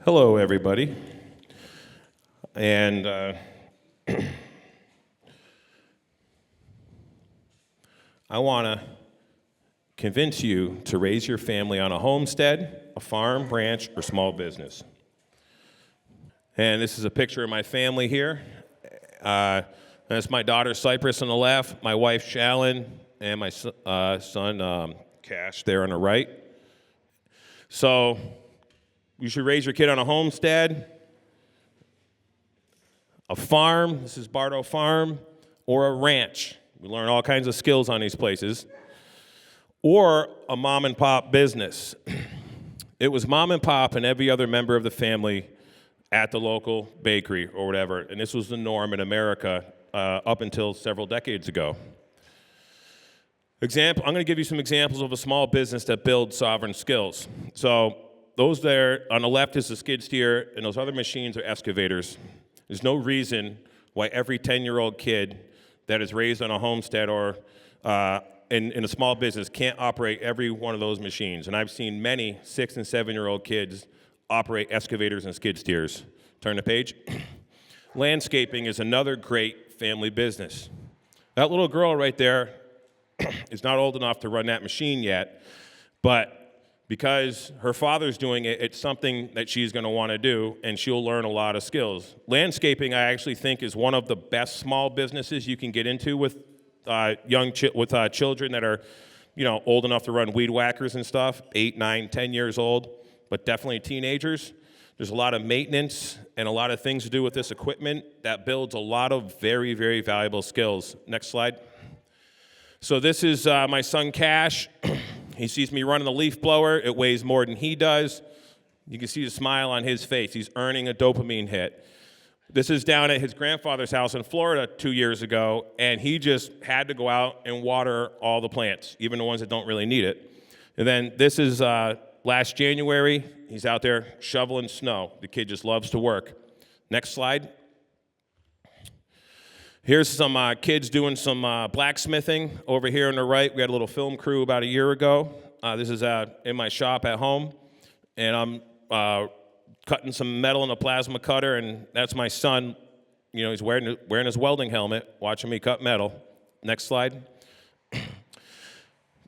Hello, everybody. And I want to convince you to raise your family on a homestead, a farm, ranch, or small business. And this is a picture of my family here. That's my daughter, Cypress, on the left, my wife, Shallon, and my son, Cash, there on the right. So you should raise your kid on a homestead, a farm, this is Bardo Farm, or a ranch. We learn all kinds of skills on these places. Or a mom and pop business. It was mom and pop and every other member of the family at the local bakery or whatever, and this was the norm in America up until several decades ago. I'm going to give you some examples of a small business that builds sovereign skills. So those there on the left is the skid steer, and those other machines are excavators. There's no reason why every 10-year-old kid that is raised on a homestead or in a small business can't operate every one of those machines. And I've seen many 6- and 7-year-old kids operate excavators and skid steers. Turn the page. Landscaping is another great family business. That little girl right there is not old enough to run that machine yet, but because her father's doing it, it's something that she's going to want to do, and she'll learn a lot of skills. Landscaping, I actually think, is one of the best small businesses you can get into with children that are, old enough to run weed whackers and stuff, 8, 9, 10 years old, but definitely teenagers. There's a lot of maintenance and a lot of things to do with this equipment that builds a lot of very, very valuable skills. Next slide. So this is my son, Cash. He sees me running the leaf blower. It weighs more than he does. You can see the smile on his face. He's earning a dopamine hit. This is down at his grandfather's house in Florida 2 years ago, and he just had to go out and water all the plants, even the ones that don't really need it. And then this is last January. He's out there shoveling snow. The kid just loves to work. Next slide. Here's some kids doing some blacksmithing over here on the right. We had a little film crew about a year ago. This is in my shop at home, and I'm cutting some metal in a plasma cutter, and that's my son. He's wearing his welding helmet, watching me cut metal. Next slide.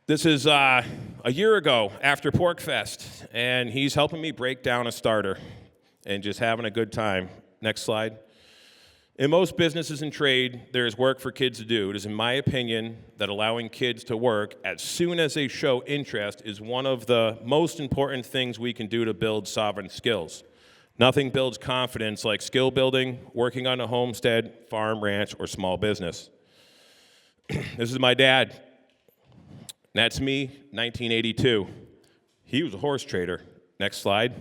This is a year ago after PorcFest, and he's helping me break down a starter and just having a good time. Next slide. In most businesses and trade, there is work for kids to do. It is in my opinion that allowing kids to work as soon as they show interest is one of the most important things we can do to build sovereign skills. Nothing builds confidence like skill building, working on a homestead, farm, ranch, or small business. This is my dad. That's me, 1982. He was a horse trader. Next slide.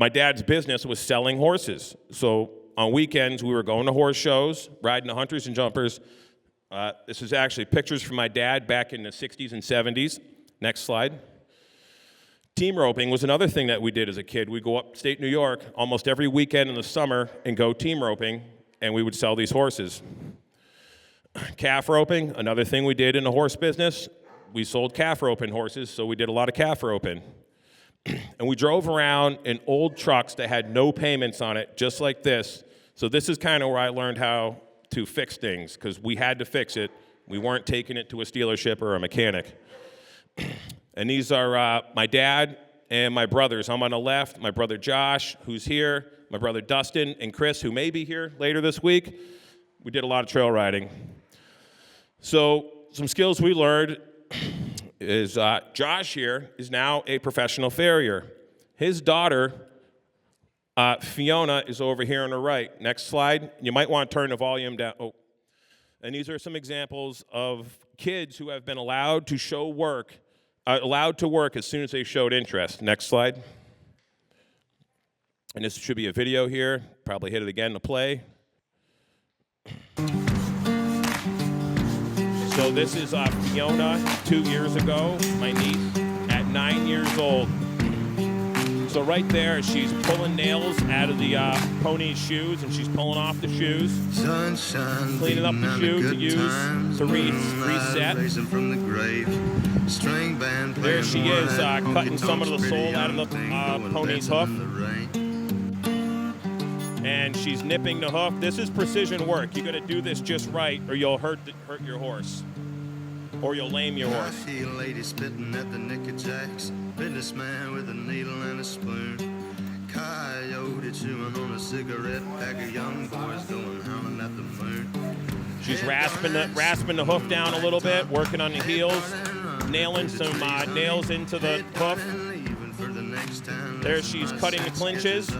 My dad's business was selling horses. So on weekends, we were going to horse shows, riding the hunters and jumpers. This is actually pictures from my dad back in the 60s and 70s. Next slide. Team roping was another thing that we did as a kid. We'd go upstate New York almost every weekend in the summer and go team roping, and we would sell these horses. Calf roping, another thing we did in the horse business. We sold calf roping horses, so we did a lot of calf roping. And we drove around in old trucks that had no payments on it, just like this. So this is kind of where I learned how to fix things, because we had to fix it. We weren't taking it to a dealership or a mechanic. And these are my dad and my brothers. I'm on the left, my brother Josh, who's here, my brother Dustin, and Chris, who may be here later this week. We did a lot of trail riding. So some skills we learned is Josh here is now a professional farrier. His daughter, Fiona, is over here on the right. Next slide. You might want to turn the volume down. Oh. And these are some examples of kids who have been allowed to work as soon as they showed interest. Next slide. And this should be a video here. Probably hit it again to play. So this is Fiona 2 years ago, my niece, at 9 years old. So right there, she's pulling nails out of the pony's shoes, and she's pulling off the shoes, cleaning up the shoe to use to reset. From the grave. String band There she is, cutting some of the sole out of the pony's hoof. And she's nipping the hoof. This is precision work. You got to do this just right, or you'll hurt your horse, or you'll lame your horse. I see a lady spitting at the knickerjacks, businessman with a needle and a spoon. Coyote chewing on a cigarette, pack of young boys going howling at the moon. She's rasping the hoof down a little bit, working on the heels, nailing some nails into the hoof. There she's cutting the clinches.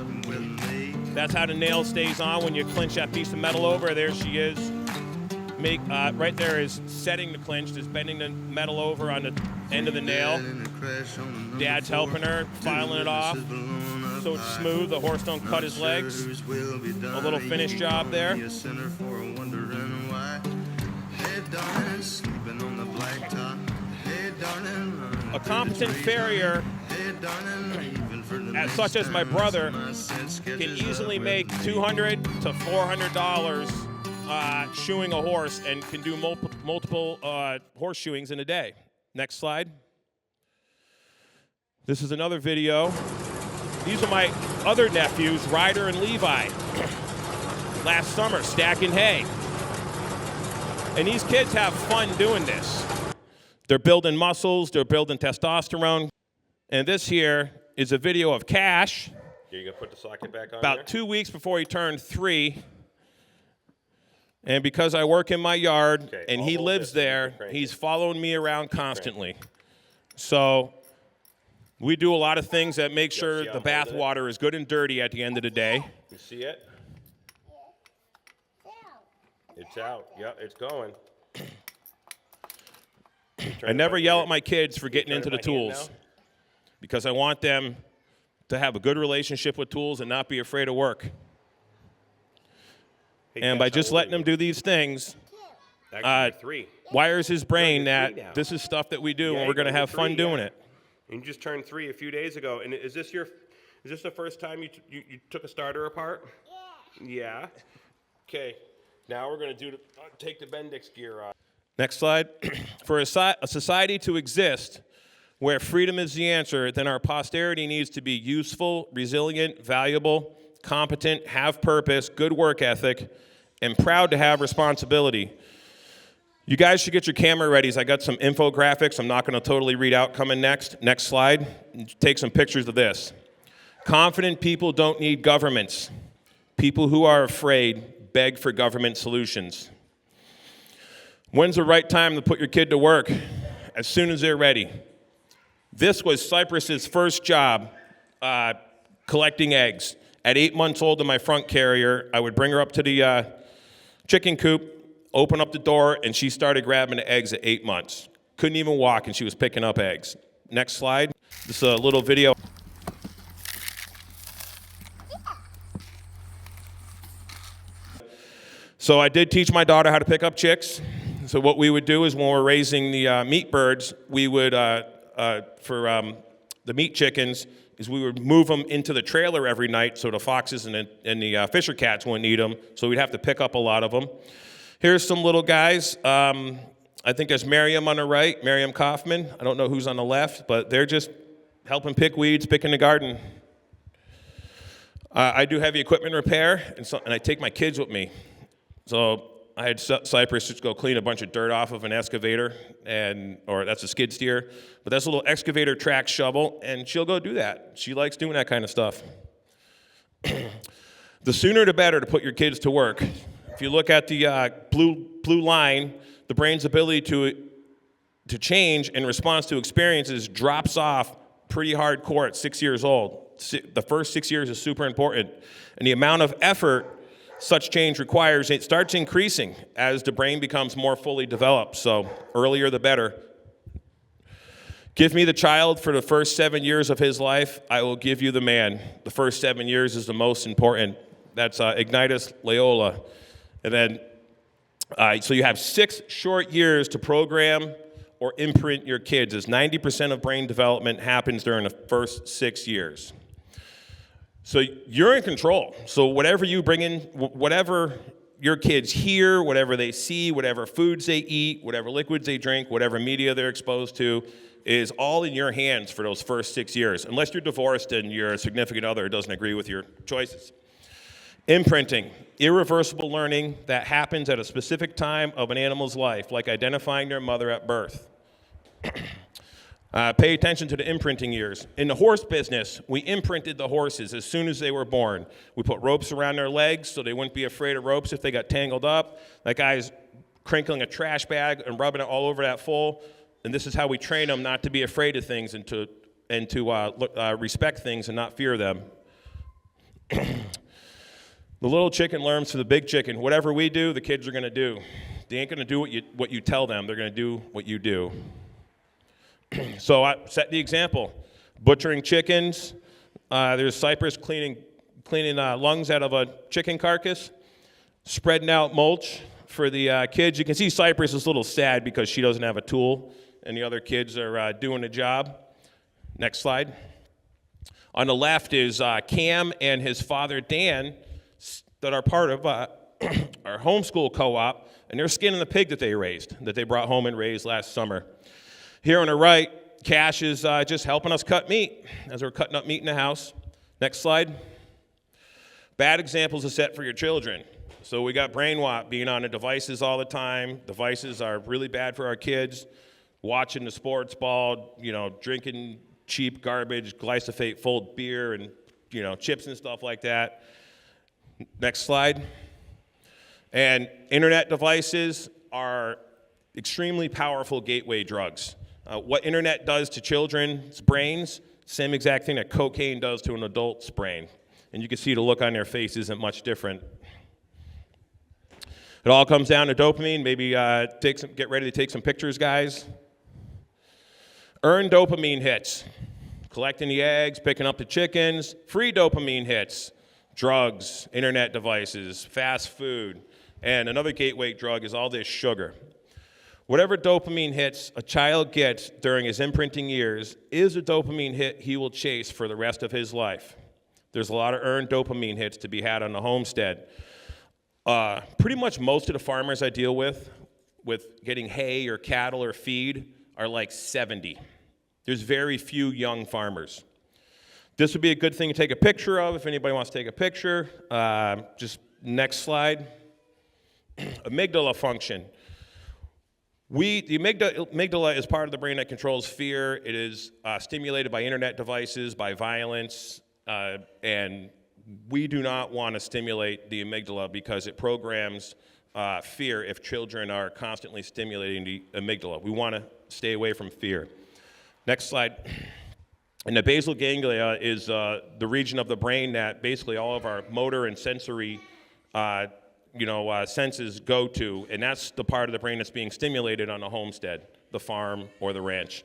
That's how the nail stays on when you clinch that piece of metal over. There she is. Right there is setting the clinch, just bending the metal over on the end of the nail. Dad's helping her, filing it off so it's smooth, the horse don't cut his legs. A little finish job there. A competent farrier, such as my brother, can easily make $200 to $400 shoeing a horse and can do multiple horse shoeings in a day. Next slide. This is another video. These are my other nephews, Ryder and Levi. Last summer, stacking hay. And these kids have fun doing this. They're building muscles, they're building testosterone. And this here is a video of Cash. You're going to put the socket back on About there? 2 weeks before he turned 3. And because I work in my yard and he lives there, he's following me around constantly. So we do a lot of things that make sure the bath water is good and dirty at the end of the day. You see it? It's out. Yeah, it's going. I never yell at my kids for getting into the tools because I want them to have a good relationship with tools and not be afraid of work. And by just letting them do these things, wires his brain that this is stuff that we do and we're going to have fun doing it. And you just turned 3 a few days ago. And is this the first time you took a starter apart? Yeah. Yeah. Okay. Now we're going to take the Bendix gear off. Next slide. For a society to exist where freedom is the answer, then our posterity needs to be useful, resilient, valuable, competent, have purpose, good work ethic, and proud to have responsibility. You guys should get your camera ready. I got some infographics I'm not going to totally read out coming next. Next slide. Take some pictures of this. Confident people don't need governments. People who are afraid beg for government solutions. When's the right time to put your kid to work? As soon as they're ready. This was Cypress's first job, collecting eggs. At 8 months old in my front carrier, I would bring her up to the chicken coop, open up the door, and she started grabbing the eggs at 8 months. Couldn't even walk, and she was picking up eggs. Next slide. This is a little video. So I did teach my daughter how to pick up chicks. So what we would do is when we're raising the meat birds, we would, for the meat chickens, is we would move them into the trailer every night so the foxes and the fisher cats wouldn't eat them. So we'd have to pick up a lot of them. Here's some little guys. I think there's Miriam on the right, Miriam Kaufman. I don't know who's on the left, but they're just helping pick weeds, picking the garden. I do heavy equipment repair, and I take my kids with me. So I had Cypress just go clean a bunch of dirt off of an excavator, or that's a skid steer, but that's a little excavator track shovel, and she'll go do that. She likes doing that kind of stuff. The sooner the better to put your kids to work. If you look at the blue line, the brain's ability to change in response to experiences drops off pretty hardcore at 6 years old. The first 6 years is super important, and the amount of effort such change requires, it starts increasing as the brain becomes more fully developed. So earlier the better. Give me the child for the first 7 years of his life, I will give you the man. The first 7 years is the most important. That's Ignatius Loyola. And then, so you have 6 short years to program or imprint your kids, as 90% of brain development happens during the first 6 years. So you're in control. So whatever you bring in, whatever your kids hear, whatever they see, whatever foods they eat, whatever liquids they drink, whatever media they're exposed to, is all in your hands for those first 6 years, unless you're divorced and your significant other doesn't agree with your choices. Imprinting, irreversible learning that happens at a specific time of an animal's life, like identifying their mother at birth. Pay attention to the imprinting years. In the horse business, we imprinted the horses as soon as they were born. We put ropes around their legs so they wouldn't be afraid of ropes if they got tangled up. That guy's crinkling a trash bag and rubbing it all over that foal. And this is how we train them not to be afraid of things and to respect things and not fear them. The little chicken learns from the big chicken. Whatever we do, the kids are going to do. They ain't going to do what you tell them. They're going to do what you do. So I set the example. Butchering chickens. There's Cypress cleaning lungs out of a chicken carcass. Spreading out mulch for the kids. You can see Cypress is a little sad because she doesn't have a tool, and the other kids are doing the job. Next slide. On the left is Cam and his father Dan, that are part of our homeschool co-op, and they're skinning the pig that they brought home and raised last summer. Here on the right, Cash is just helping us cut meat as we're cutting up meat in the house. Next slide. Bad examples to set for your children. So we got brainwash, being on the devices all the time. Devices are really bad for our kids. Watching the sports ball, drinking cheap garbage, glyphosate-full beer and, chips and stuff like that. Next slide. And internet devices are extremely powerful gateway drugs. What internet does to children's brains, same exact thing that cocaine does to an adult's brain. And you can see the look on their face isn't much different. It all comes down to dopamine. Maybe get ready to take some pictures, guys. Earn dopamine hits. Collecting the eggs, picking up the chickens. Free dopamine hits. Drugs, internet devices, fast food. And another gateway drug is all this sugar. Whatever dopamine hits a child gets during his imprinting years is a dopamine hit he will chase for the rest of his life. There's a lot of earned dopamine hits to be had on the homestead. Pretty much most of the farmers I deal with getting hay or cattle or feed are like 70. There's very few young farmers. This would be a good thing to take a picture of if anybody wants to take a picture. Just next slide. Amygdala function. The amygdala is part of the brain that controls fear. It is stimulated by internet devices, by violence, and we do not want to stimulate the amygdala because it programs fear if children are constantly stimulating the amygdala. We want to stay away from fear. Next slide. And the basal ganglia is the region of the brain that basically all of our motor and sensory senses go to, and that's the part of the brain that's being stimulated on the homestead, the farm, or the ranch.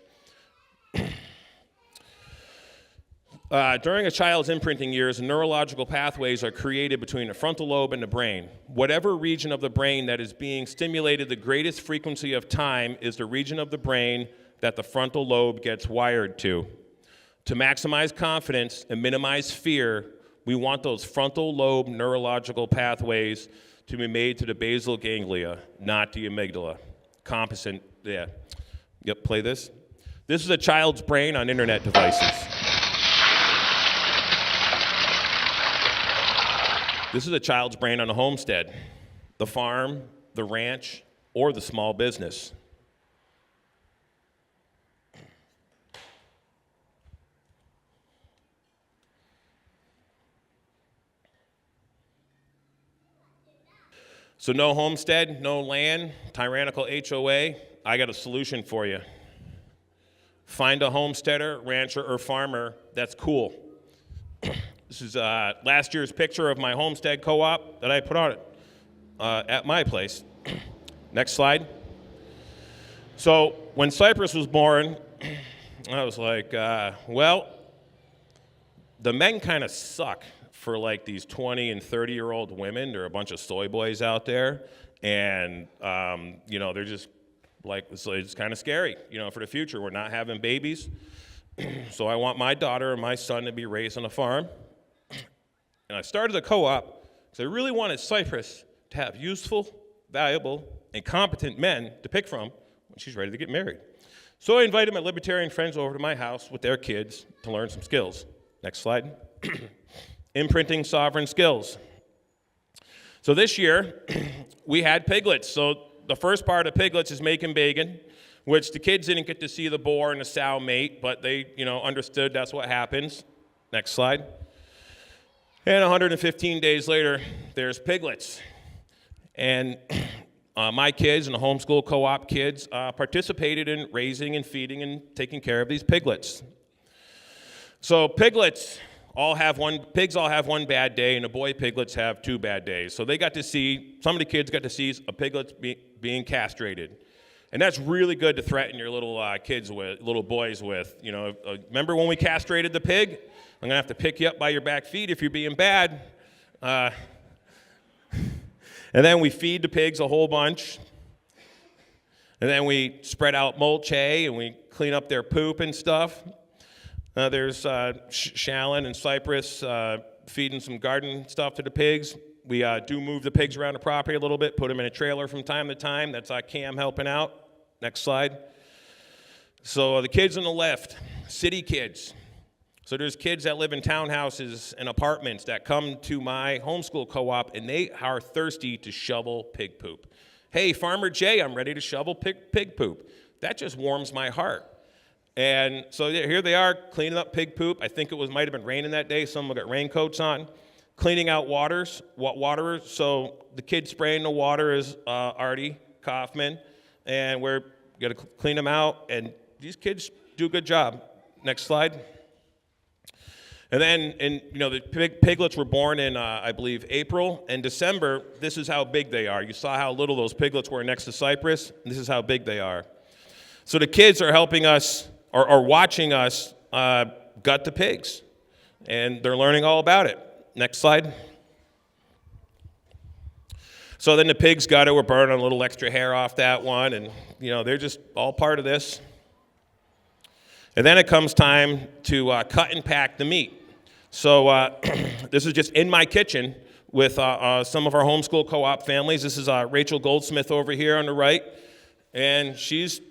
During a child's imprinting years, neurological pathways are created between the frontal lobe and the brain. Whatever region of the brain that is being stimulated the greatest frequency of time is the region of the brain that the frontal lobe gets wired to. To maximize confidence and minimize fear, we want those frontal lobe neurological pathways to be made to the basal ganglia, not the amygdala. Competent, yeah. Yep, play this. This is a child's brain on internet devices. This is a child's brain on a homestead, the farm, the ranch, or the small business. So no homestead, no land, tyrannical HOA, I got a solution for you. Find a homesteader, rancher, or farmer that's cool. This is last year's picture of my homestead co-op that I put on it at my place. Next slide. So when Cypress was born, I was like, well, the men kind of suck for like these 20 and 30-year-old women. There are a bunch of soy boys out there, and they're just like, it's kind of scary, for the future. We're not having babies, so I want my daughter and my son to be raised on a farm. And I started a co-op because I really wanted Cypress to have useful, valuable, and competent men to pick from when she's ready to get married. So I invited my libertarian friends over to my house with their kids to learn some skills. Next slide. Imprinting sovereign skills. So this year, we had piglets. So the first part of piglets is making bacon, which the kids didn't get to see the boar and the sow mate, but they, understood that's what happens. Next slide. And 115 days later, there's piglets. And my kids and the homeschool co-op kids participated in raising and feeding and taking care of these piglets. So pigs all have one bad day, and the boy piglets have 2 bad days. So some of the kids got to see a piglet being castrated. And that's really good to threaten your little boys with. Remember when we castrated the pig? I'm gonna have to pick you up by your back feet if you're being bad. And then we feed the pigs a whole bunch. And then we spread out mulch hay and we clean up their poop and stuff. There's Shallon and Cypress feeding some garden stuff to the pigs. We do move the pigs around the property a little bit, put them in a trailer from time to time. That's Cam helping out. Next slide. So the kids on the left, city kids. So there's kids that live in townhouses and apartments that come to my homeschool co-op, and they are thirsty to shovel pig poop. Hey, Farmer Jay, I'm ready to shovel pig poop. That just warms my heart. And so here they are cleaning up pig poop. I think might have been raining that day. Some of them got raincoats on. Cleaning out waterers. So the kid spraying the water is Artie Kaufman, and we're going to clean them out. And these kids do a good job. Next slide. And then, the piglets were born in, I believe, April and December. This is how big they are. You saw how little those piglets were next to Cypress. This is how big they are. So the kids are helping us, or watching us, gut the pigs. And they're learning all about it. Next slide. So then the pigs got it. We're burning a little extra hair off that one. And, they're just all part of this. And then it comes time to cut and pack the meat. So this is just in my kitchen with some of our homeschool co-op families. This is Rachel Goldsmith over here on the right. And she's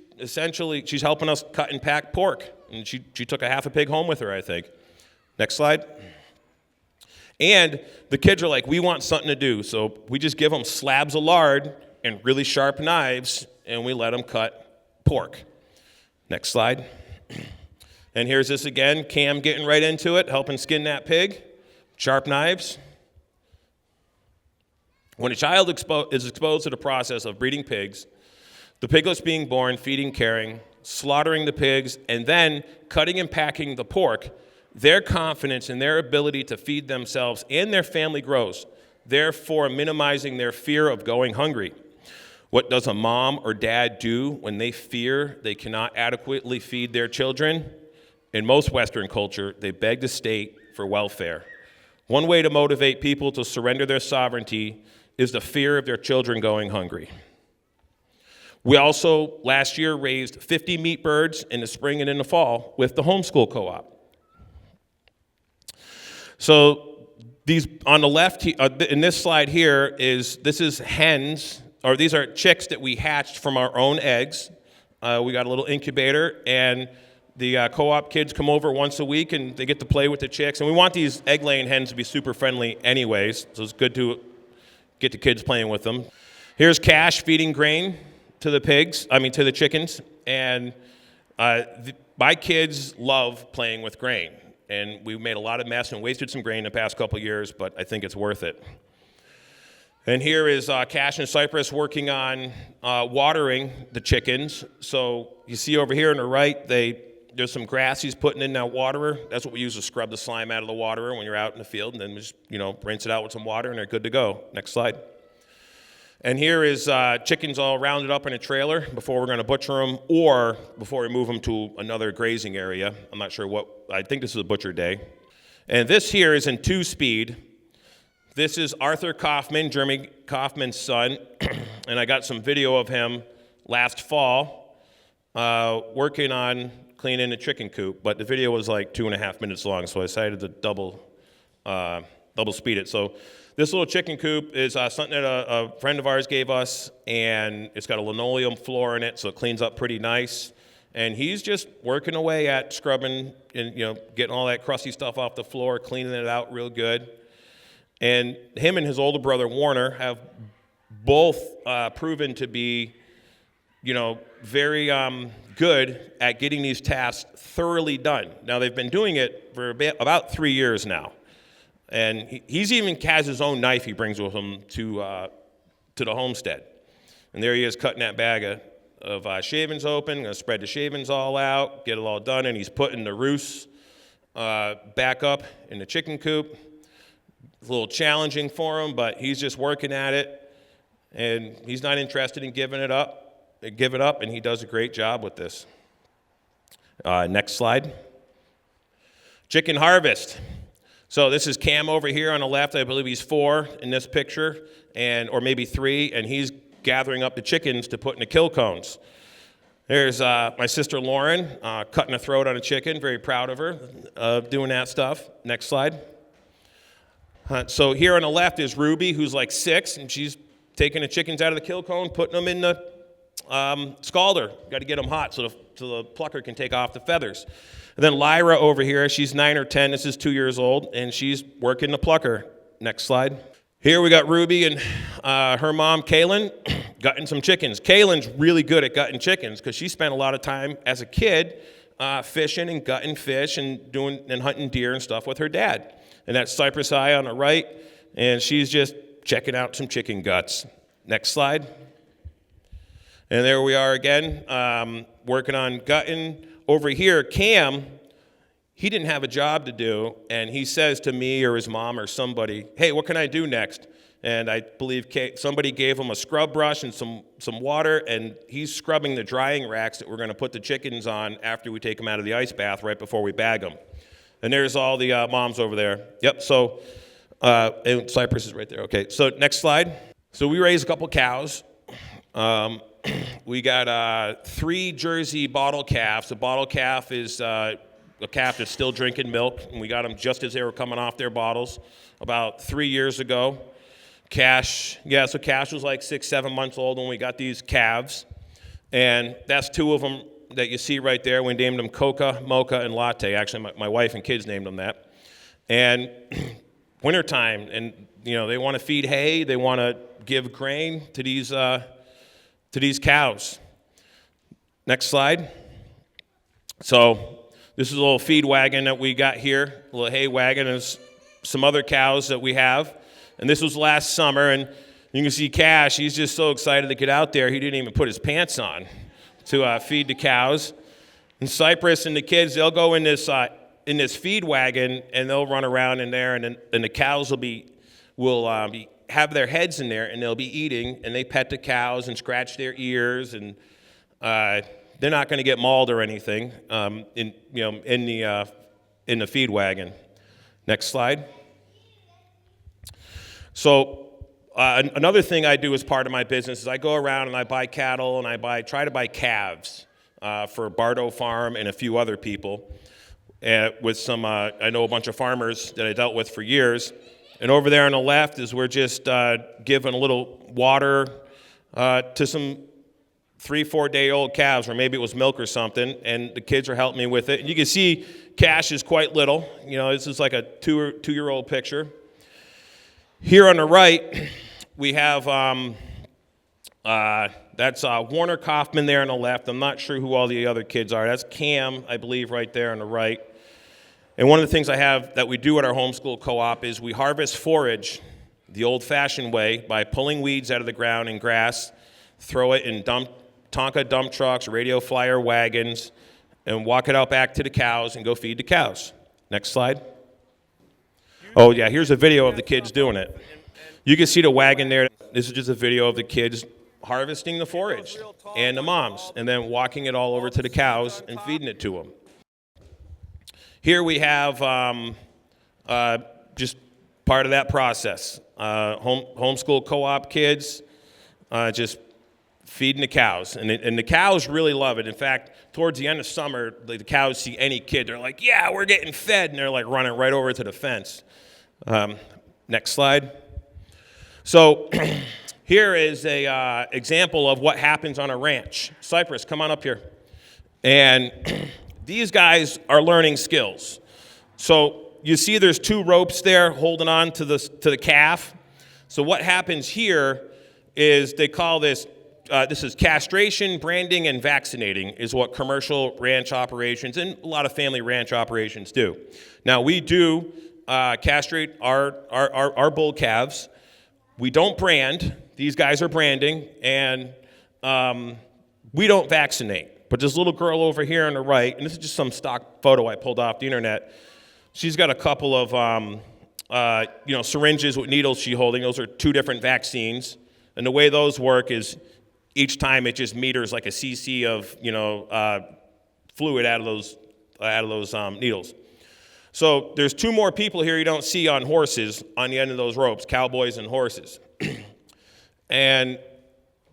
helping us cut and pack pork. And she took a half a pig home with her, I think. Next slide. And the kids are like, we want something to do. So we just give them slabs of lard and really sharp knives, and we let them cut pork. Next slide. And here's this again, Cam getting right into it, helping skin that pig. Sharp knives. When a child is exposed to the process of breeding pigs, the piglets being born, feeding, caring, slaughtering the pigs, and then cutting and packing the pork, their confidence in their ability to feed themselves and their family grows, therefore minimizing their fear of going hungry. What does a mom or dad do when they fear they cannot adequately feed their children? In most Western culture, they beg the state for welfare. One way to motivate people to surrender their sovereignty is the fear of their children going hungry. We also, last year, raised 50 meat birds in the spring and in the fall with the homeschool co-op. So these on the left, in this slide here, this is hens, or these are chicks that we hatched from our own eggs. We got a little incubator, and the co-op kids come over once a week, and they get to play with the chicks. And we want these egg-laying hens to be super friendly anyways, so it's good to get the kids playing with them. Here's Cash feeding grain to the chickens. And my kids love playing with grain. And we made a lot of mess and wasted some grain the past couple years, but I think it's worth it. And here is Cash and Cypress working on watering the chickens. So you see over here on the right, there's some grass he's putting in that waterer. That's what we use to scrub the slime out of the waterer when you're out in the field, and then we just rinse it out with some water, and they're good to go. Next slide. And here is chickens all rounded up in a trailer before we're going to butcher them, or before we move them to another grazing area. I'm not sure I think this is a butcher day. And this here is in 2-speed. This is Arthur Kaufman, Jeremy Kaufman's son, and I got some video of him last fall working on cleaning the chicken coop, but the video was like 2.5 minutes long, so I decided to double speed it. So This little chicken coop is something that a friend of ours gave us, and it's got a linoleum floor in it, so it cleans up pretty nice. And he's just working away at scrubbing and, getting all that crusty stuff off the floor, cleaning it out real good. And him and his older brother, Warner, have both proven to be, very good at getting these tasks thoroughly done. Now, they've been doing it for about 3 years now. And he's even has his own knife he brings with him to the homestead. And there he is cutting that bag of shavings open, going to spread the shavings all out, get it all done, and he's putting the roosts back up in the chicken coop. It's a little challenging for him, but he's just working at it, and he's not interested in giving it up, and he does a great job with this. Next slide. Chicken harvest. So this is Cam over here on the left. I believe he's 4 in this picture, or maybe 3, and he's gathering up the chickens to put in the kill cones. There's my sister Lauren cutting a throat on a chicken. Very proud of her doing that stuff. Next slide. So here on the left is Ruby, who's like 6, and she's taking the chickens out of the kill cone, putting them in the scalder. Got to get them hot so the plucker can take off the feathers. And then Lyra over here, she's 9 or 10. This is 2 years old, and she's working the plucker. Next slide. Here we got Ruby and her mom, Kaylin, gutting some chickens. Kaylin's really good at gutting chickens because she spent a lot of time as a kid fishing and gutting fish and hunting deer and stuff with her dad. And that's Cypress Eye on the right, and she's just checking out some chicken guts. Next slide. And there we are again, working on gutting. Over here, Cam, he didn't have a job to do, and he says to me or his mom or somebody, hey, what can I do next? And I believe somebody gave him a scrub brush and some water, and he's scrubbing the drying racks that we're going to put the chickens on after we take them out of the ice bath right before we bag them. And there's all the moms over there. Yep, so, and Cypress is right there. Okay, so next slide. So we raised a couple cows. We got 3 Jersey bottle calves. A bottle calf is a calf that's still drinking milk, and we got them just as they were coming off their bottles about 3 years ago. Cash was like 6, 7 months old when we got these calves, and that's 2 of them that you see right there. We named them Coca, Mocha, and Latte. Actually, my wife and kids named them that. And wintertime, and they want to feed hay, they want to give grain to these cows. Next slide. So this is a little feed wagon that we got here, a little hay wagon. There's some other cows that we have. And this was last summer, and you can see Cash, he's just so excited to get out there, he didn't even put his pants on to feed the cows. And Cypress and the kids, they'll go in this feed wagon, and they'll run around in there, and the cows will have their heads in there, and they'll be eating, and they pet the cows and scratch their ears, and they're not going to get mauled or anything in the feed wagon. Next slide. So another thing I do as part of my business is I go around and I buy cattle, and I try to buy calves for Bardo Farm and a few other people. With some, I know a bunch of farmers that I dealt with for years. And over there on the left is we're just giving a little water to some 3-4-day-old calves, or maybe it was milk or something, and the kids are helping me with it. And you can see Cash is quite little. This is like a 2-year-old picture. Here on the right, we have, that's Warner Kaufman there on the left. I'm not sure who all the other kids are. That's Cam, I believe, right there on the right. And one of the things that we do at our homeschool co-op is we harvest forage the old-fashioned way by pulling weeds out of the ground and grass, throw it in Tonka dump trucks, radio flyer wagons, and walk it out back to the cows and go feed the cows. Next slide. Oh, yeah, here's a video of the kids doing it. You can see the wagon there. This is just a video of the kids harvesting the forage and the moms, and then walking it all over to the cows and feeding it to them. Here we have just part of that process. Homeschool co-op kids just feeding the cows. And the cows really love it. In fact, towards the end of summer, the cows see any kid, they're like, yeah, we're getting fed. And they're like running right over to the fence. Next slide. So here is a example of what happens on a ranch. Cypress, come on up here. And these guys are learning skills. So you see there's 2 ropes there holding on to the calf. So what happens here is they call this is castration, branding, and vaccinating is what commercial ranch operations and a lot of family ranch operations do. Now we do castrate our bull calves. We don't brand. These guys are branding, and we don't vaccinate. But this little girl over here on the right, and this is just some stock photo I pulled off the internet, she's got a couple of syringes with needles she's holding. Those are 2 different vaccines. And the way those work is each time it just meters like a cc of fluid out of those needles. So there's 2 more people here you don't see on horses on the end of those ropes, cowboys and horses. And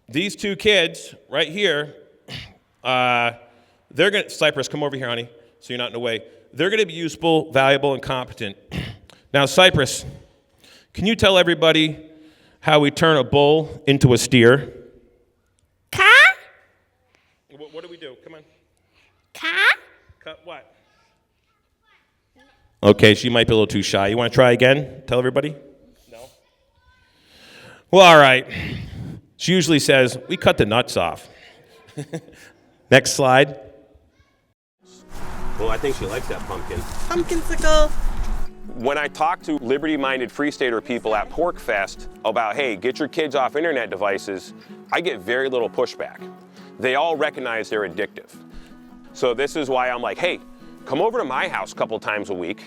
these 2 kids right here, they're going to, Cypress, come over here, honey, so you're not in the way. They're going to be useful, valuable, and competent. Now, Cypress, can you tell everybody how we turn a bull into a steer? What do we do? Come on. Cut what? Okay, she might be a little too shy. You want to try again? Tell everybody? No? Well, all right. She usually says, we cut the nuts off. Next slide. Well, I think she likes that pumpkin. Pumpkinsicle. When I talk to liberty-minded Free Stater people at PorcFest about, hey, get your kids off internet devices, I get very little pushback. They all recognize they're addictive. So this is why I'm like, hey, come over to my house a couple times a week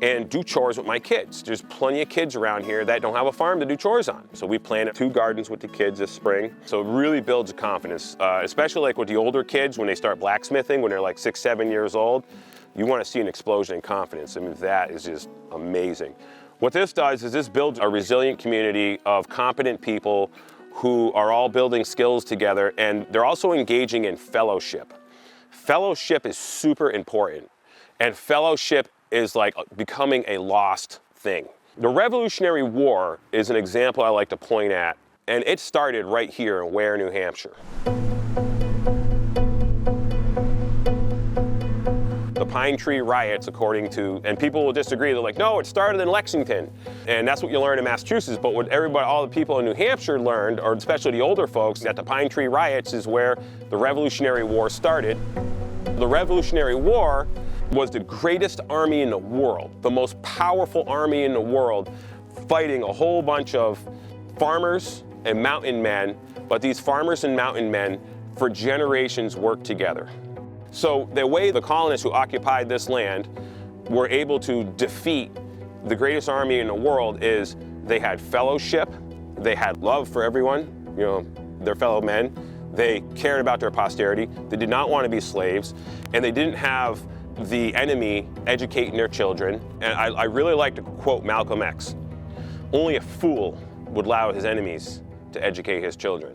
and do chores with my kids. There's plenty of kids around here that don't have a farm to do chores on. So we planted 2 gardens with the kids this spring. So it really builds confidence, especially like with the older kids when they start blacksmithing, when they're like 6, 7 years old. You want to see an explosion in confidence. I mean, that is just amazing. What this does is this builds a resilient community of competent people who are all building skills together, and they're also engaging in fellowship. Fellowship is super important, and fellowship is like becoming a lost thing. The Revolutionary War is an example I like to point at, and it started right here in Ware, New Hampshire. The Pine Tree Riots, according to, and people will disagree, they're like, no, it started in Lexington. And that's what you learn in Massachusetts, but what everybody, all the people in New Hampshire learned, or especially the older folks, that the Pine Tree Riots is where the Revolutionary War started. The Revolutionary War was the greatest army in the world, the most powerful army in the world, fighting a whole bunch of farmers and mountain men, but these farmers and mountain men for generations worked together. So the way the colonists who occupied this land were able to defeat the greatest army in the world is they had fellowship, they had love for everyone, their fellow men, they cared about their posterity, they did not want to be slaves, and they didn't have the enemy educating their children. And I really like to quote Malcolm X, only a fool would allow his enemies to educate his children.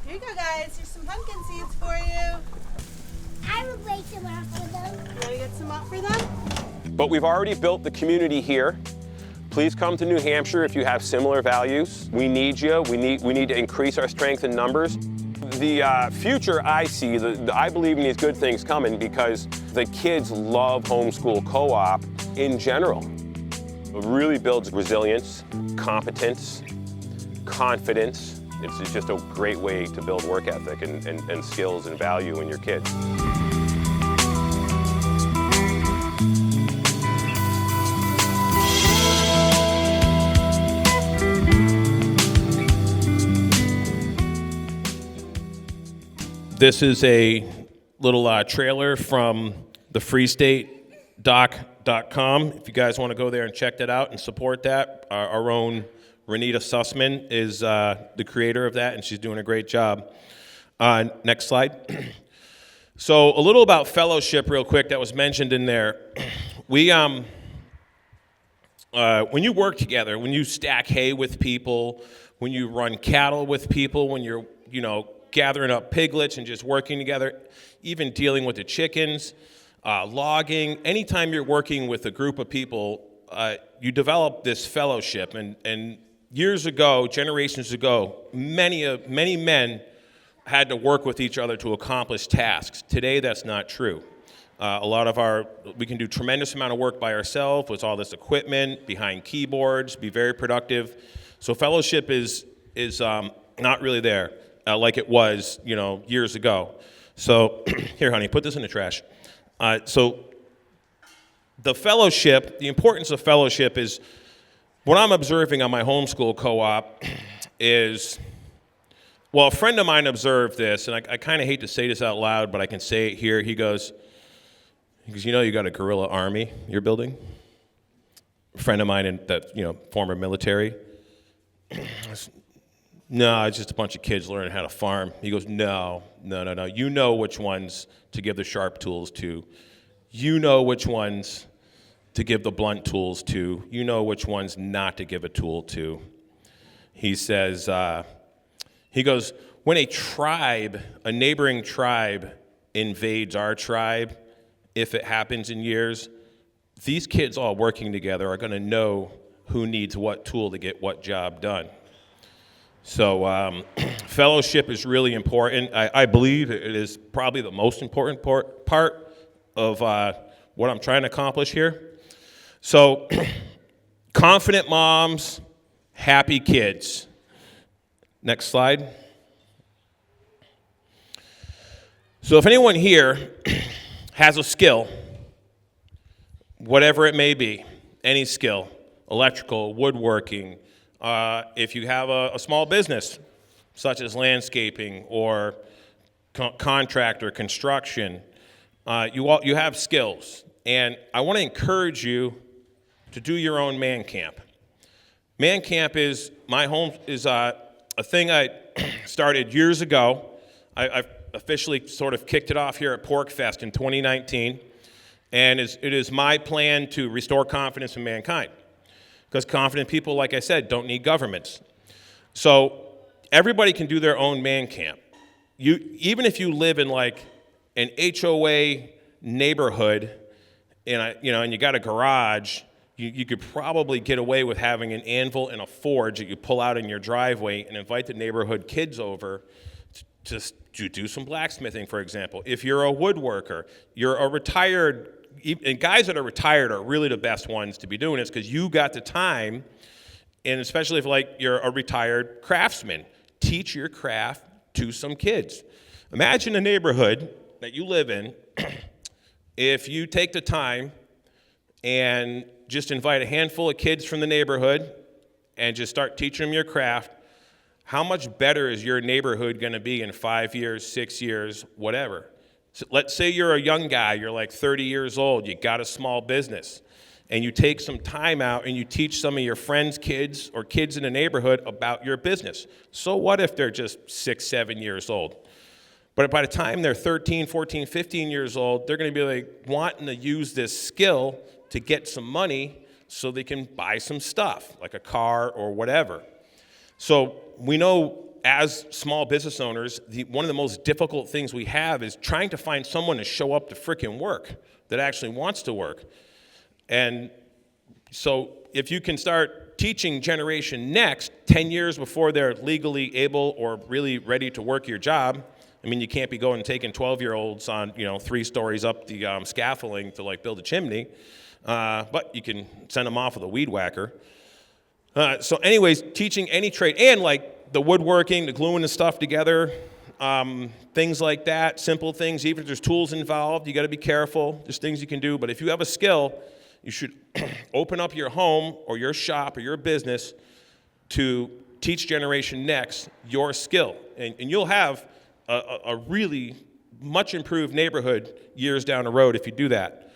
Here you go, guys. Here's some pumpkin seeds for you. I will break some off for them. You want to get some out for them? But we've already built the community here. Please come to New Hampshire if you have similar values. We need you. We need to increase our strength in numbers. The future I see, I believe in these good things coming because the kids love homeschool co-op in general. It really builds resilience, competence, confidence. It's just a great way to build work ethic and skills and value in your kids. This is a little trailer from the freestatedoc.com. If you guys want to go there and check that out and support that, our own Renita Sussman is the creator of that, and she's doing a great job. Next slide. So a little about fellowship real quick that was mentioned in there. We, when you work together, when you stack hay with people, when you run cattle with people, when you're, gathering up piglets and just working together, even dealing with the chickens, logging, anytime you're working with a group of people, you develop this fellowship, and years ago, generations ago, many men had to work with each other to accomplish tasks. Today, that's not true. We can do tremendous amount of work by ourselves with all this equipment, behind keyboards, be very productive. So fellowship is not really there like it was, years ago. So here, honey, put this in the trash. So the importance of fellowship is, what I'm observing on my homeschool co-op is, well, a friend of mine observed this, and I kind of hate to say this out loud, but I can say it here. He goes, you got a guerrilla army you're building? A friend of mine former military. No, it's just a bunch of kids learning how to farm. He goes, no. You know which ones to give the sharp tools to. You know which ones to give the blunt tools to. You know which ones not to give a tool to. He says, he goes, when a neighboring tribe invades our tribe, if it happens in years, these kids all working together are going to know who needs what tool to get what job done. So fellowship is really important. I believe it is probably the most important part of what I'm trying to accomplish here. So confident moms, happy kids. Next slide. So if anyone here has a skill, whatever it may be, any skill, electrical, woodworking, if you have a small business, such as landscaping or contractor, construction, you have skills. And I want to encourage you to do your own man camp. Man camp is a thing I started years ago. I've officially sort of kicked it off here at PorcFest in 2019. And it is my plan to restore confidence in mankind. Because confident people, like I said, don't need governments. So everybody can do their own man camp. Even if you live in like an HOA neighborhood, and you got a garage, you could probably get away with having an anvil and a forge that you pull out in your driveway and invite the neighborhood kids over to do some blacksmithing, for example. If you're a woodworker, you're a retired. And guys that are retired are really the best ones to be doing this because you got the time, and especially if you're a retired craftsman, teach your craft to some kids. Imagine a neighborhood that you live in if you take the time and just invite a handful of kids from the neighborhood and just start teaching them your craft. How much better is your neighborhood going to be in 5 years, 6 years, whatever? So let's say you're a young guy, you're like 30 years old, you got a small business, and you take some time out and you teach some of your friends' kids or kids in the neighborhood about your business. So what if they're just 6, 7 years old? But by the time they're 13, 14, 15 years old, they're going to be wanting to use this skill to get some money so they can buy some stuff, like a car or whatever. So we know as small business owners, one of the most difficult things we have is trying to find someone to show up to frickin' work that actually wants to work. And so if you can start teaching Generation Next 10 years before they're legally able or really ready to work your job, you can't be going and taking 12-year-olds on 3 stories up the scaffolding to build a chimney, but you can send them off with a weed whacker. So anyways, teaching any trade, and the woodworking, the gluing the stuff together, things like that, simple things, even if there's tools involved, you got to be careful. There's things you can do, but if you have a skill, you should open up your home or your shop or your business to teach Generation Next your skill. And you'll have a really much improved neighborhood years down the road if you do that.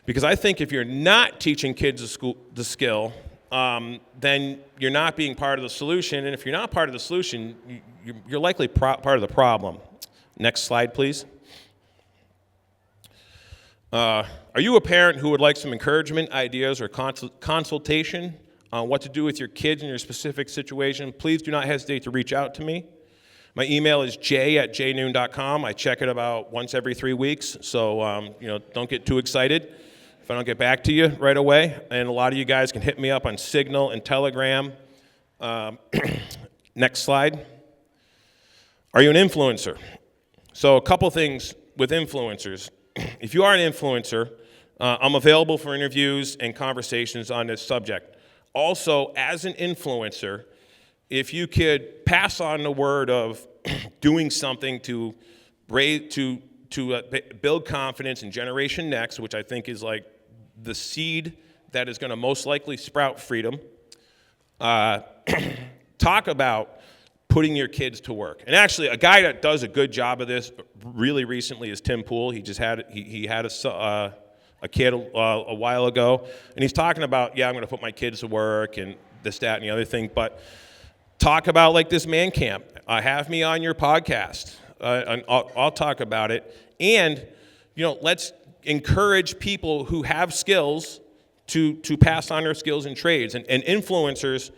Because I think if you're not teaching kids the skill, then you're not being part of the solution. And if you're not part of the solution, you're likely part of the problem. Next slide, please. Are you a parent who would like some encouragement, ideas, or consultation on what to do with your kids in your specific situation? Please do not hesitate to reach out to me. My email is j@jnoone.com. I check it about once every 3 weeks, so don't get too excited. If I don't get back to you right away. And a lot of you guys can hit me up on Signal and Telegram. Next slide. Are you an influencer? So a couple things with influencers. If you are an influencer, I'm available for interviews and conversations on this subject. Also, as an influencer, if you could pass on the word of doing something to build confidence in Generation Next, which I think is like the seed that is going to most likely sprout freedom, talk about putting your kids to work. And actually, a guy that does a good job of this really recently is Tim Pool. He just had he had a kid a while ago, and he's talking about, I'm going to put my kids to work and this, that, and the other thing. But talk about like this man camp. Have me on your podcast. And I'll talk about it. And let's encourage people who have skills to pass on their skills and trades. And influencers,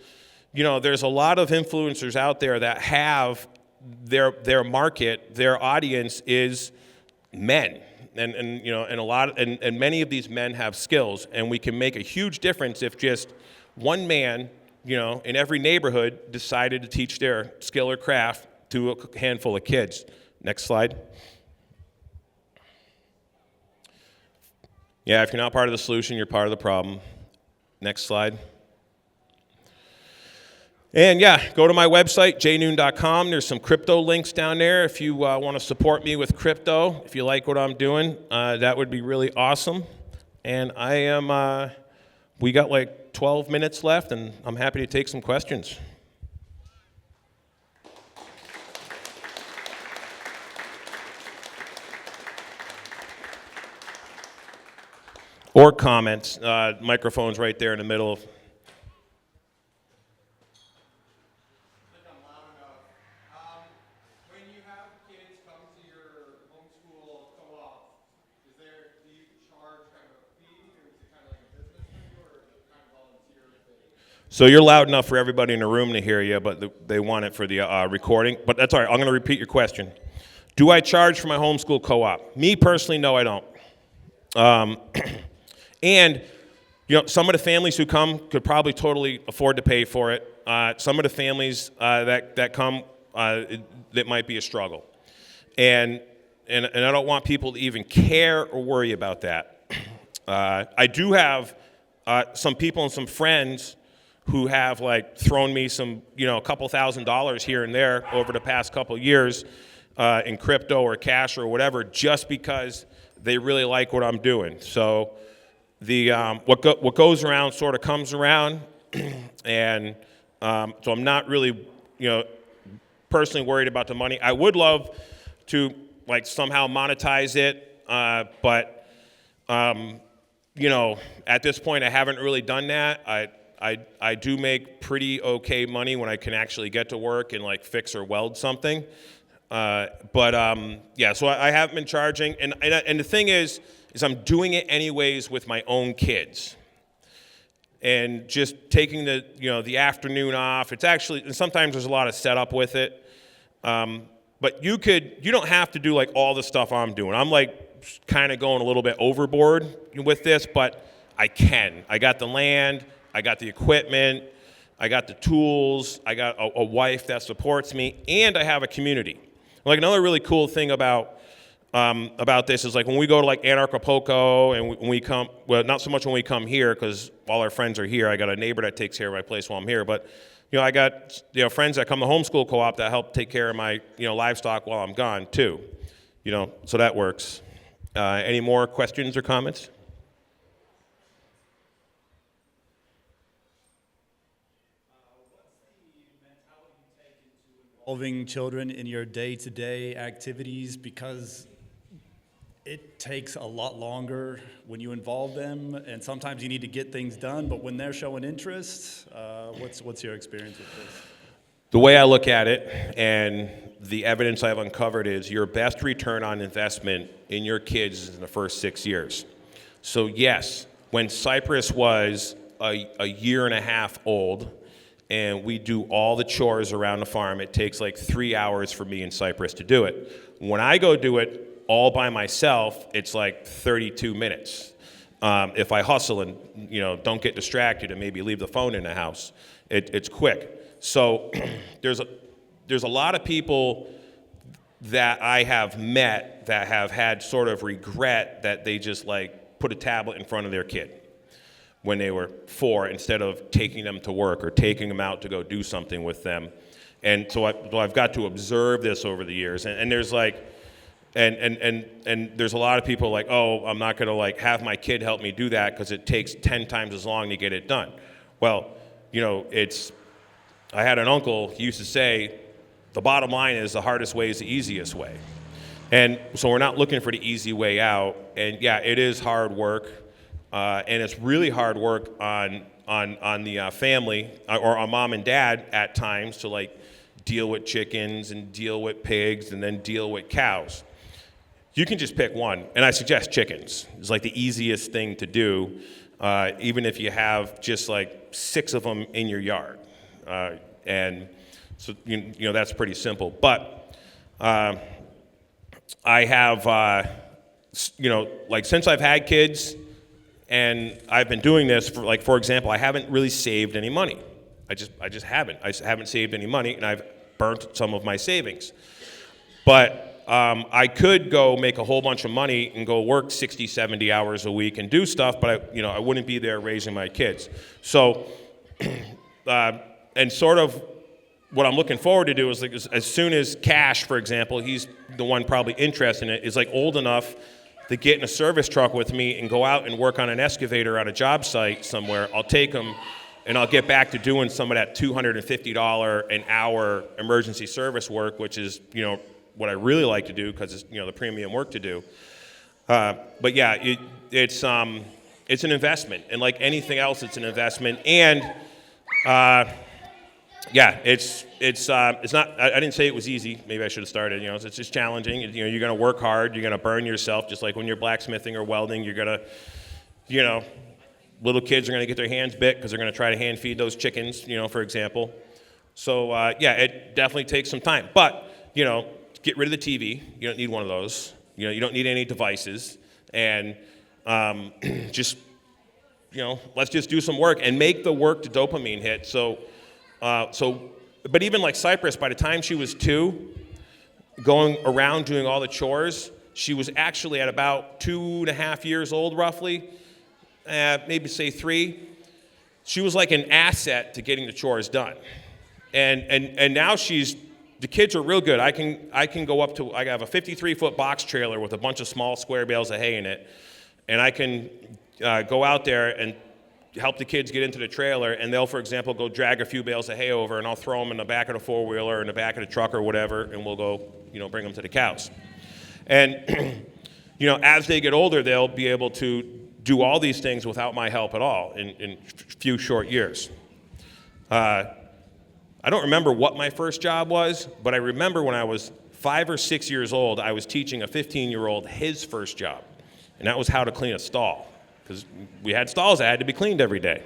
there's a lot of influencers out there that have their market, their audience is men. And many of these men have skills, and we can make a huge difference if just one man, in every neighborhood decided to teach their skill or craft to a handful of kids. Next slide. Yeah, if you're not part of the solution, you're part of the problem. Next slide. And go to my website, jnoone.com. There's some crypto links down there if you want to support me with crypto. If you like what I'm doing, that would be really awesome. And we got like 12 minutes left, and I'm happy to take some questions. Or comments. Microphone's right there in the middle. When you have kids come to your homeschool co-op, do you charge kind of a fee, or is it kind of like a business for you, or is it kind of volunteer thing? So you're loud enough for everybody in the room to hear you, but they want it for the recording. But that's all right. I'm going to repeat your question. Do I charge for my homeschool co-op? Me personally, no, I don't. And some of the families who come could probably totally afford to pay for it. Some of the families that come, that might be a struggle. And I don't want people to even care or worry about that. I do have some people and some friends who have thrown me some, a couple $1,000s here and there over the past couple years in crypto or cash or whatever, just because they really like what I'm doing. So what goes around sort of comes around, and so I'm not really, personally worried about the money. I would love to somehow monetize it, but at this point I haven't really done that. I do make pretty okay money when I can actually get to work and fix or weld something. So I haven't been charging, and the thing is I'm doing it anyways with my own kids, and just taking the afternoon off. It's actually, and sometimes there's a lot of setup with it, but you don't have to do all the stuff I'm doing. I'm kind of going a little bit overboard with this, but I can. I got the land, I got the equipment, I got the tools, I got a wife that supports me, and I have a community. Another really cool thing about this is when we go to Anarchapulco, and when we come, well, not so much when we come here because all our friends are here. I got a neighbor that takes care of my place while I'm here, but I got friends that come to homeschool co-op that help take care of my livestock while I'm gone too. So that works. Any more questions or comments? Involving children in your day-to-day activities, because it takes a lot longer when you involve them, and sometimes you need to get things done, but when they're showing interest, what's your experience with this? The way I look at it, and the evidence I've uncovered, is your best return on investment in your kids is in the first 6 years. So yes, when Cypress was a year and a half old, and we do all the chores around the farm, it takes 3 hours for me and Cypress to do it. When I go do it all by myself, it's 32 minutes. If I hustle and don't get distracted and maybe leave the phone in the house, it's quick. So there's a lot of people that I have met that have had sort of regret that they just like put a tablet in front of their kid when they were 4 instead of taking them to work or taking them out to go do something with them. And so I've got to observe this over the years. And there's like, and there's a lot of people like, oh, I'm not gonna like have my kid help me do that because it takes 10 times as long to get it done. Well, I had an uncle, he used to say, the bottom line is the hardest way is the easiest way. And so we're not looking for the easy way out. And yeah, it is hard work. And it's really hard work on the family or on mom and dad at times to like deal with chickens and deal with pigs and then deal with cows. You can just pick one, and I suggest chickens. It's like the easiest thing to do, even if you have just like 6 of them in your yard. And so, that's pretty simple. But I have, like since I've had kids and I've been doing this for example, I haven't really saved any money. I just haven't. I haven't saved any money, and I've burnt some of my savings. But I could go make a whole bunch of money and go work 60, 70 hours a week and do stuff, but I wouldn't be there raising my kids. So, and sort of what I'm looking forward to do is like as soon as Cash, for example, he's the one probably interested in it, is like old enough to get in a service truck with me and go out and work on an excavator on a job site somewhere. I'll take him and I'll get back to doing some of that $250 an hour emergency service work, which is, what I really like to do because it's, the premium work to do. But yeah, it's an investment, and like anything else, it's an investment. And yeah, it's not. I didn't say it was easy. Maybe I should have started. It's just challenging. You're going to work hard. You're going to burn yourself, just like when you're blacksmithing or welding. You're going to, little kids are going to get their hands bit because they're going to try to hand feed those chickens. For example. So yeah, it definitely takes some time. But get rid of the TV. You don't need one of those. You don't need any devices. And just, let's just do some work and make the work to dopamine hit. So, but even like Cypress, by the time she was 2, going around doing all the chores, she was actually at about 2.5 years old, roughly, maybe say 3. She was like an asset to getting the chores done. And now the kids are real good. I can go up to, I have a 53-foot box trailer with a bunch of small square bales of hay in it, and I can go out there and help the kids get into the trailer, and they'll, for example, go drag a few bales of hay over, and I'll throw them in the back of the four-wheeler or in the back of the truck or whatever, and we'll go, bring them to the cows. And, as they get older, they'll be able to do all these things without my help at all in a few short years. I don't remember what my first job was, but I remember when I was 5 or 6 years old, I was teaching a 15-year-old his first job, and that was how to clean a stall, because we had stalls that had to be cleaned every day.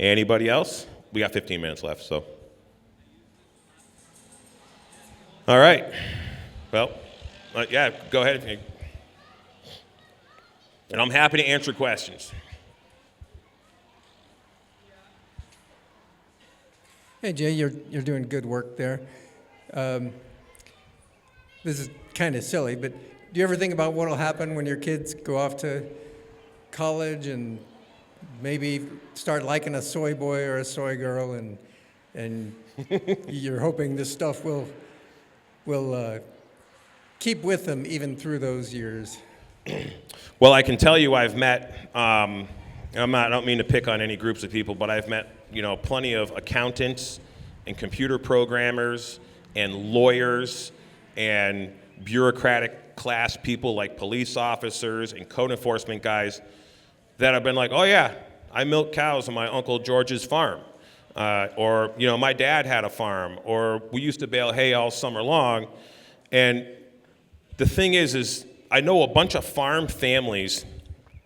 Anybody else? We got 15 minutes left, so. All right. Well, yeah, go ahead. And I'm happy to answer questions. Hey Jay, you're doing good work there. This is kind of silly, but do you ever think about what will happen when your kids go off to college and maybe start liking a soy boy or a soy girl, and you're hoping this stuff will keep with them even through those years? Well, I can tell you I've met, I don't mean to pick on any groups of people, but I've met, plenty of accountants and computer programmers and lawyers and bureaucratic class people like police officers and code enforcement guys that have been like, oh yeah, I milk cows on my Uncle George's farm. Or, my dad had a farm, or we used to bale hay all summer long. And the thing is I know a bunch of farm families.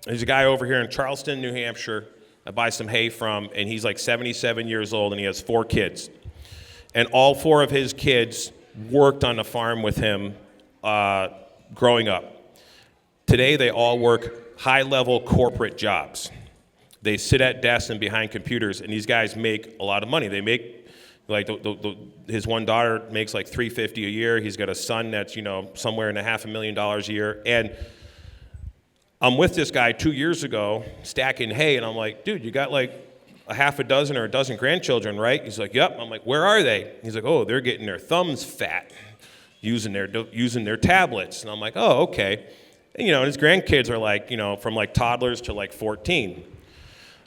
There's a guy over here in Charleston, New Hampshire, I buy some hay from, and he's like 77 years old, and he has 4 kids. And all 4 of his kids worked on the farm with him growing up. Today, they all work high-level corporate jobs. They sit at desks and behind computers, and these guys make a lot of money. They make, like, his one daughter makes like $350 a year. He's got a son that's, somewhere in $500,000 a year. And I'm with this guy 2 years ago stacking hay, and I'm like, dude, you got like a half a dozen or a dozen grandchildren, right? He's like, yep. I'm like, where are they? He's like, oh, they're getting their thumbs fat using their tablets. And I'm like, oh, okay. And, his grandkids are like, from like toddlers to like 14.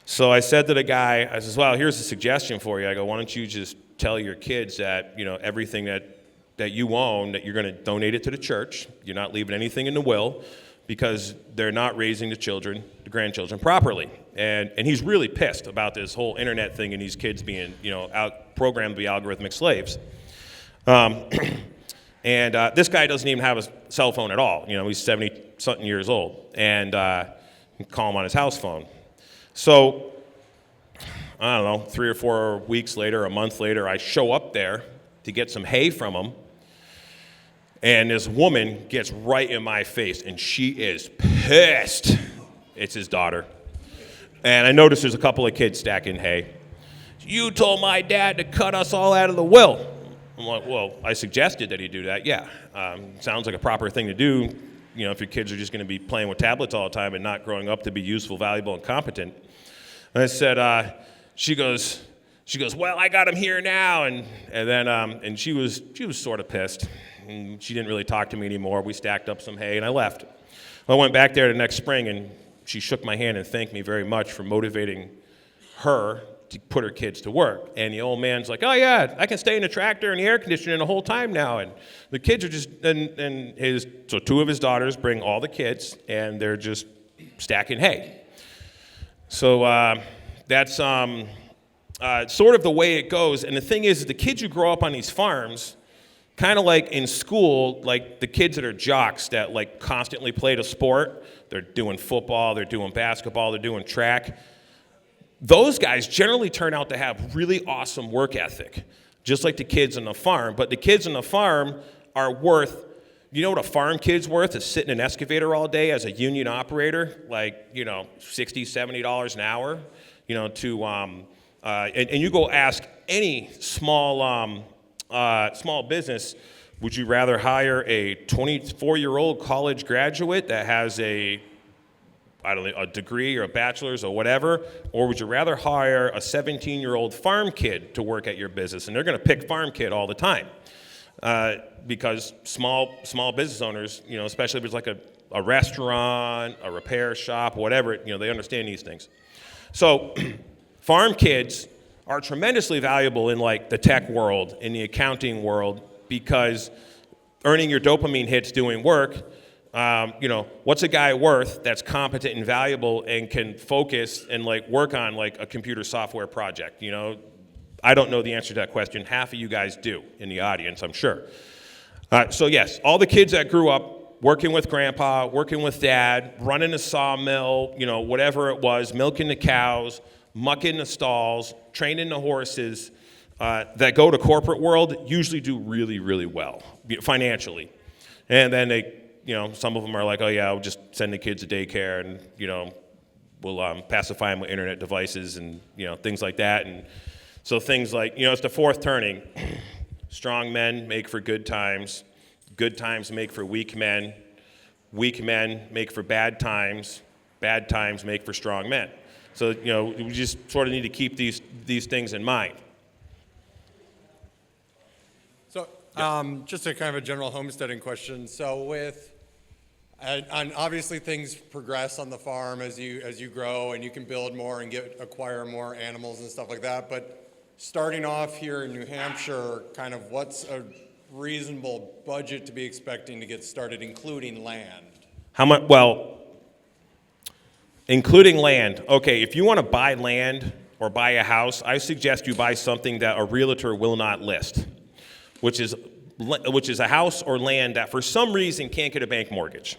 So I said to the guy, I says, well, here's a suggestion for you. I go, why don't you just tell your kids that, everything that you own, that you're going to donate it to the church. You're not leaving anything in the will because they're not raising the grandchildren properly. And he's really pissed about this whole internet thing and these kids being, programmed to be algorithmic slaves. And this guy doesn't even have a cell phone at all. He's 70-something years old. And you call him on his house phone. So, I don't know, 3 or 4 weeks later, a month later, I show up there to get some hay from him. And this woman gets right in my face, and she is pissed. It's his daughter. And I notice there's a couple of kids stacking hay. You told my dad to cut us all out of the will. I'm like, well, I suggested that he do that. Yeah, sounds like a proper thing to do. If your kids are just going to be playing with tablets all the time and not growing up to be useful, valuable, and competent. And I said, she goes, well, I got him here now, and then and she was sort of pissed. And she didn't really talk to me anymore. We stacked up some hay, and I left. Well, I went back there the next spring, and she shook my hand and thanked me very much for motivating her to put her kids to work. And the old man's like, oh yeah, I can stay in the tractor and the air conditioning the whole time now. And the kids are just, so 2 of his daughters bring all the kids, and they're just stacking hay. So that's sort of the way it goes. And the thing is, the kids who grow up on these farms, kind of like in school, like the kids that are jocks that like constantly played a sport, they're doing football, they're doing basketball, they're doing track. Those guys generally turn out to have really awesome work ethic, just like the kids on the farm. But the kids on the farm are worth, you know what a farm kid's worth is sitting in an excavator all day as a union operator, like, $60, $70 an hour, and you go ask any small business, would you rather hire a 24-year-old college graduate that has a degree or a bachelor's or whatever, or would you rather hire a 17-year-old farm kid to work at your business? And they're going to pick farm kid all the time because small business owners, especially if it's like a restaurant, a repair shop, whatever, they understand these things. So farm kids are tremendously valuable in like the tech world, in the accounting world, because earning your dopamine hits doing work. What's a guy worth that's competent and valuable and can focus and like work on like a computer software project? I don't know the answer to that question. Half of you guys do in the audience, I'm sure. So yes, all the kids that grew up working with grandpa, working with dad, running a sawmill, whatever it was, milking the cows, mucking the stalls, training the horses, that go to corporate world usually do really, really well financially. And then they, some of them are like, oh yeah, we'll just send the kids to daycare and, we'll pacify them with internet devices and, things like that. And so things like, it's the fourth turning. Strong men make for good times make for weak men make for bad times make for strong men. So, we just sort of need to keep these things in mind. So, just a kind of a general homesteading question. So and obviously things progress on the farm as you grow and you can build more and acquire more animals and stuff like that. But starting off here in New Hampshire, kind of what's a reasonable budget to be expecting to get started, including land? How much? Well, including land. Okay, if you want to buy land or buy a house, I suggest you buy something that a realtor will not list, which is a house or land that for some reason can't get a bank mortgage.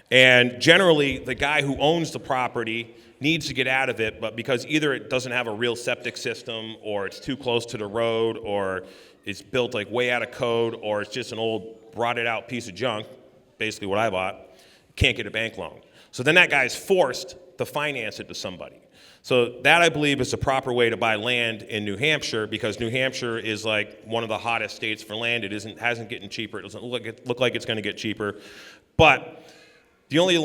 And generally, the guy who owns the property needs to get out of it, but because either it doesn't have a real septic system, or it's too close to the road, or it's built like way out of code, or it's just an old rotted out piece of junk, basically what I bought, can't get a bank loan. So then that guy's forced to finance it to somebody. So that, I believe, is the proper way to buy land in New Hampshire, because New Hampshire is like one of the hottest states for land. It hasn't getting cheaper. It doesn't look like it's going to get cheaper. But the only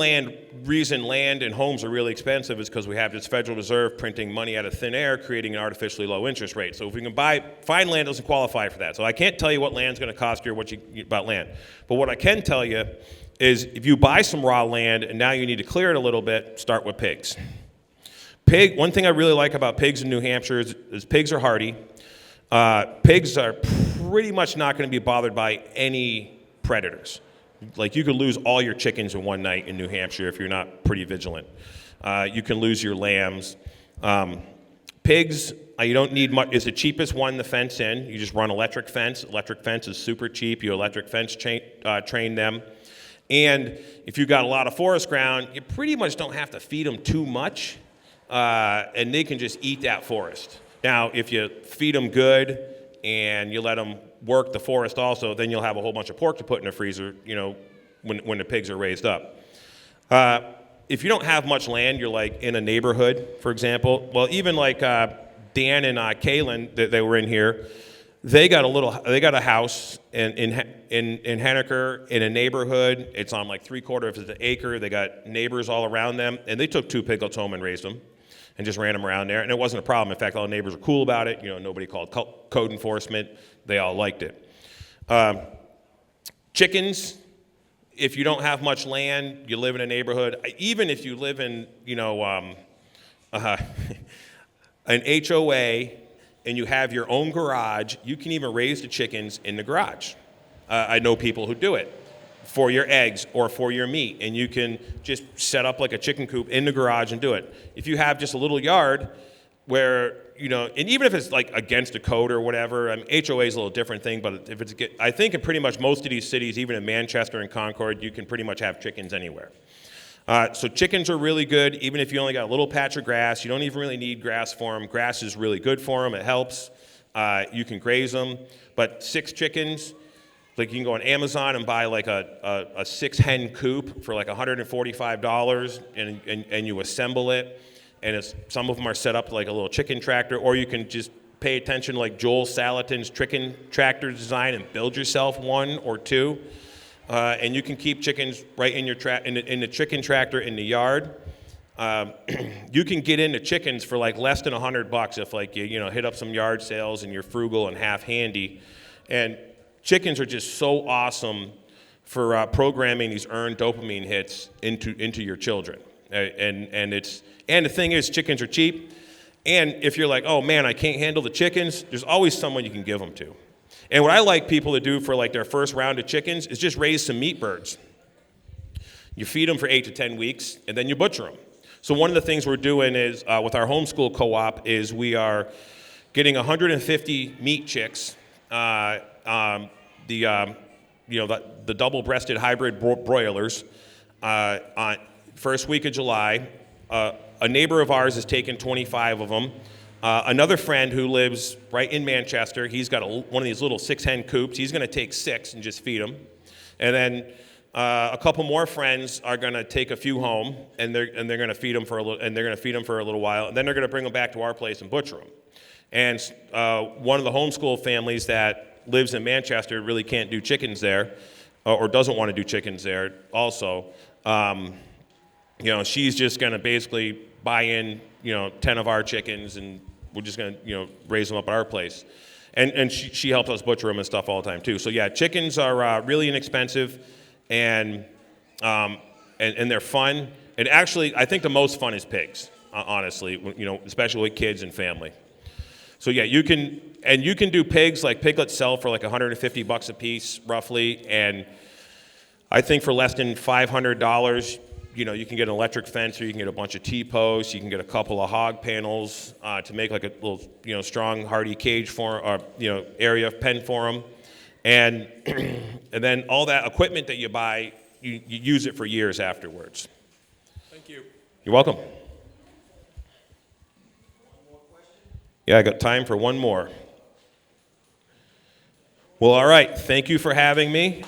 reason land and homes are really expensive is because we have this Federal Reserve printing money out of thin air, creating an artificially low interest rate. So if we can find land, doesn't qualify for that. So I can't tell you what land's going to cost you or about land. But what I can tell you is if you buy some raw land and now you need to clear it a little bit, start with pigs. One thing I really like about pigs in New Hampshire is pigs are hardy. Pigs are pretty much not going to be bothered by any predators. Like, you could lose all your chickens in one night in New Hampshire if you're not pretty vigilant. You can lose your lambs. Pigs, you don't need much. It's the cheapest one to fence in. You just run electric fence. Electric fence is super cheap. You electric fence train them. And if you've got a lot of forest ground, you pretty much don't have to feed them too much. And they can just eat that forest. Now, if you feed them good and you let them work the forest also, then you'll have a whole bunch of pork to put in the freezer, when the pigs are raised up. If you don't have much land, you're like in a neighborhood, for example. Well, even like Dan and Kaylin, they were in here. They got a house in Henniker in a neighborhood. It's on like 3/4 of an acre. They got neighbors all around them, and they took 2 piglets home and raised them, and just ran them around there. And it wasn't a problem. In fact, all the neighbors were cool about it. Nobody called code enforcement. They all liked it. Chickens, if you don't have much land, you live in a neighborhood. Even if you live in, an HOA and you have your own garage, you can even raise the chickens in the garage. I know people who do it for your eggs or for your meat, and you can just set up like a chicken coop in the garage and do it. If you have just a little yard where, and even if it's like against the code or whatever, HOA is a little different thing, but if I think in pretty much most of these cities, even in Manchester and Concord, you can pretty much have chickens anywhere. So chickens are really good, even if you only got a little patch of grass. You don't even really need grass for them. Grass is really good for them. It helps. You can graze them. But 6 chickens, like, you can go on Amazon and buy like a 6-hen coop for like $145, and you assemble it. And some of them are set up like a little chicken tractor, or you can just pay attention like Joel Salatin's chicken tractor design and build yourself 1 or 2. And you can keep chickens right in your in the chicken tractor in the yard. You can get into chickens for like less than $100 if like you hit up some yard sales and you're frugal and half handy. And chickens are just so awesome for programming these earned dopamine hits into your children. And the thing is, chickens are cheap. And if you're like, oh man, I can't handle the chickens, there's always someone you can give them to. And what I like people to do for like their first round of chickens is just raise some meat birds. You feed them for 8 to 10 weeks, and then you butcher them. So one of the things we're doing is, with our homeschool co-op, is we are getting 150 meat chicks, the double-breasted hybrid broilers, on first week of July. A neighbor of ours has taken 25 of them. Another friend who lives right in Manchester, he's got one of these little 6-hen coops. He's going to take 6 and just feed them. And then a couple more friends are going to take a few home, and they're going to feed them for a little while, and then they're going to bring them back to our place and butcher them. And one of the homeschool families that lives in Manchester really can't do chickens there, or doesn't want to do chickens there. Also, she's just going to basically buy in 10 of our chickens, and we're just going to raise them up at our place. And she helps us butcher them and stuff all the time too. So yeah, chickens are really inexpensive, and they're fun. And actually, I think the most fun is pigs, honestly, especially with kids and family. So yeah, you can do pigs. Like, piglets sell for like $150 a piece roughly, and I think for less than $500, you can get an electric fence, or you can get a bunch of T-posts. You can get a couple of hog panels to make like a little, strong, hardy cage area pen for them, and and then all that equipment that you buy, you use it for years afterwards. Thank you. You're welcome. Yeah, I got time for one more. Well, all right. Thank you for having me.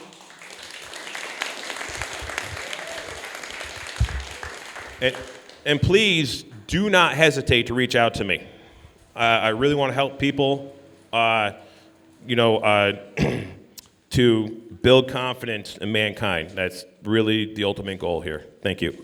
And please do not hesitate to reach out to me. I really want to help people, to build confidence in mankind. That's really the ultimate goal here. Thank you.